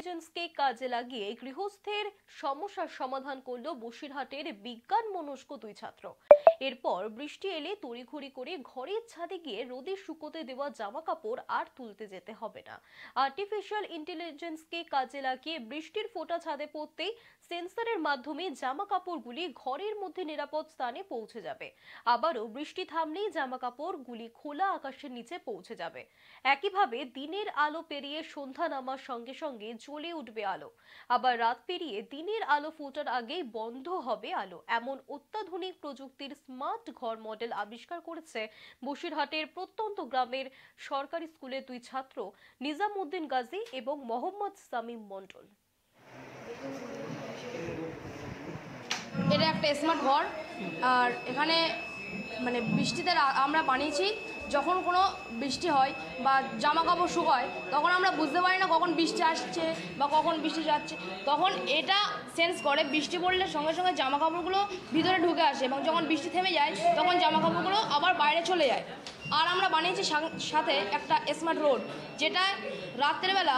ইন্টেলিজেন্সকে কাজে লাগিয়ে গৃহস্থের সমস্যার সমাধান করল বসিরহাটের বিজ্ঞান মনস্ক দুই ছাত্র। এরপর বৃষ্টি এলে তড়িঘড়ি করে ঘরের ছাদে গিয়ে রোদে শুকোতে দেওয়া জামা কাপড় আর তুলতে যেতে হবে না। আর্টিফিশিয়াল ইন্টেলিজেন্সকে কাজে লাগিয়ে বৃষ্টির ফোঁটা ছাদে পড়তেই সেন্সরের মাধ্যমে জামা কাপড়গুলি ঘরের মধ্যে নিরাপদ স্থানে পৌঁছে যাবে। আবারও বৃষ্টি থামলেই জামা কাপড়গুলি খোলা আকাশের নিচে পৌঁছে যাবে। একইভাবে দিনের আলো পেরিয়ে সন্ধ্যা নামার সঙ্গে সঙ্গে জ্বলে উঠবে আলো, আবার রাত পেরিয়ে দিনের আলো ফোটার আগেই বন্ধ হবে আলো। এমন অত্যাধুনিক প্রযুক্তির স্মার্ট ঘর মডেল আবিষ্কার করেছে বসিরহাটের প্রত্যন্ত গ্রামের সরকারি স্কুলের দুই ছাত্র নিজামউদ্দিন গাজী এবং মোহাম্মদ সামিম মণ্ডল। এটা একটা স্মার্ট ঘর, আর এখানে মানে বৃষ্টিতে আমরা বানিয়েছি। যখন কোনো বৃষ্টি হয় বা জামা কাপড় শুকায় তখন আমরা বুঝতে পারি না কখন বৃষ্টি আসছে বা কখন বৃষ্টি যাচ্ছে। তখন এটা সেন্স করে বৃষ্টি পড়লে সঙ্গে সঙ্গে জামা কাপড়গুলো ভিতরে ঢুকে আসে এবং যখন বৃষ্টি থেমে যায় তখন জামা কাপড়গুলো আবার বাইরে চলে যায়। আর আমরা বানিয়েছি সাথে একটা স্মার্ট রোড, যেটা রাত্রেবেলা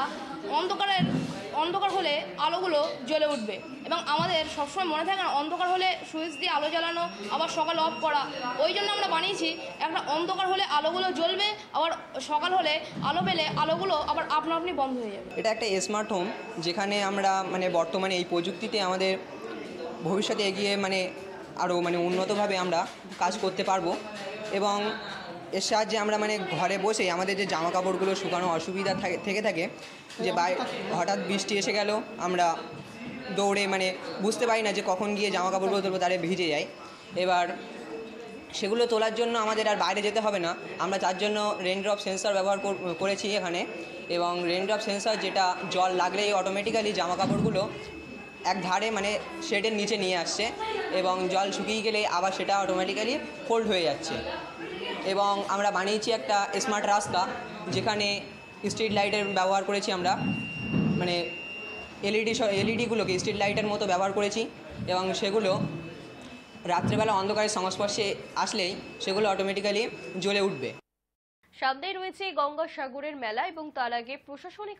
অন্ধকার হলে আলোগুলো জ্বলে উঠবে এবং আমাদের সবসময় মনে থাকে না অন্ধকার হলে সুইচ দিয়ে আলো জ্বালানো আবার সকালে অফ করা। ওই জন্য আমরা বানিয়েছি একটা অন্ধকার হলে আলোগুলো জ্বলবে, আবার সকাল হলে আলো পেলে আলোগুলো আবার আপনা আপনি বন্ধ হয়ে যাবে। এটা একটা স্মার্ট হোম, যেখানে আমরা বর্তমানে এই প্রযুক্তিতে আমাদের ভবিষ্যতে এগিয়ে আরও উন্নতভাবে আমরা কাজ করতে পারবো এবং এর সাহায্যে আমরা ঘরে বসে আমাদের যে জামা কাপড়গুলো শুকানো অসুবিধা থেকে থাকে, যে হঠাৎ বৃষ্টি এসে গেল আমরা দৌড়ে বুঝতে পারি না যে কখন গিয়ে জামা কাপড়গুলো তুলবো, তারে ভিজে যায়। এবার সেগুলো তোলার জন্য আমাদের আর বাইরে যেতে হবে না। আমরা তার জন্য রেইনড্রপ সেন্সর ব্যবহার করেছি এখানে, এবং রেইনড্রপ সেন্সর যেটা জল লাগলেই অটোমেটিক্যালি জামা কাপড়গুলো এক ধারে শেডের নিচে নিয়ে আসছে এবং জল শুকিয়ে গেলে আবার সেটা অটোমেটিক্যালি ফোল্ড হয়ে যাচ্ছে। এবং আমরা বানিয়েছি একটা স্মার্ট রাস্তা, যেখানে স্ট্রিট লাইটের ব্যবহার করেছি আমরা, এলইডিগুলোকে স্ট্রিট লাইটের মতো ব্যবহার করেছি এবং সেগুলো রাত্রেবেলা অন্ধকারের সংস্পর্শে আসলেই সেগুলো অটোমেটিক্যালি জ্বলে উঠবে। সামনেই রয়েছে গঙ্গাসাগরের মেলা এবং তার আগে প্রশাসনিক